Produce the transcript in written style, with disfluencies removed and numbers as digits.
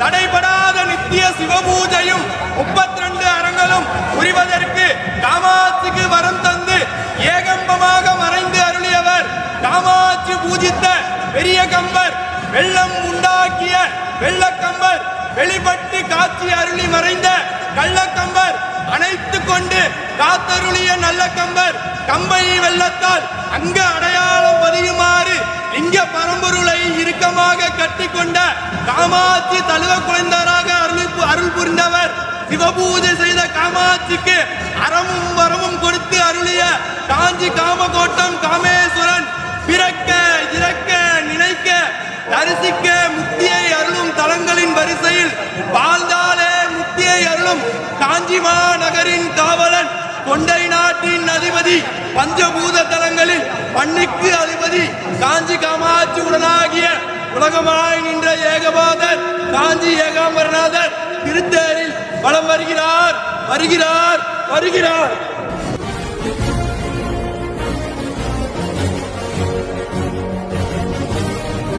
தடைபடாத நித்திய சிவபூஜையும் 32 அரங்களும் புரிவதற்கு காமாட்சிக்கு வரம் தந்து ஏகம்பமாக மறைந்து அருளியவர் காமாட்சி பூஜித்த பெரிய கம்பர். வெள்ளம் உண்டாக்கிய வெள்ளக்கம்பர், வெளிப்பட்டு காட்சி அருளி மறைந்த கள்ளக்கம்பர், அணைத்து கொண்டு காத்தருளிய நல்ல கம்பர். கம்பை வெள்ளத்தால் அங்க அடையாளம் பதியுமாறு லிங்க பரம்பொருளை இறுக்கமாக கட்டிக்கொண்ட காமாட்சி தழுவ குழந்தராக அருள் புரிந்தவர். சிவபூஜை செய்த காமாட்சிக்கு அறமும் வரமும் கொடுத்து அருளிய காஞ்சி காமகோட்டம் காமேஸ்வரன். பிறக்க இறக்க நினைக்க தரிசிக்க முக்தியை அருளும் தலங்களின் வரிசையில் வாழ்ந்தாலே முக்தியை அருளும் காஞ்சிமா நகரின் காவலன், கொண்டை நாட்டின் அதிபதி, பஞ்சபூத தலங்களில் பன்னிக்கு அதிபதி காஞ்சி காமாட்சி உடனாகிய உலகமாய் நின்ற ஏகபாதர் காஞ்சி ஏகாம்பரநாதர் திருத்தேரில் வலம் வருகிறார் வருகிறார் வருகிறார்.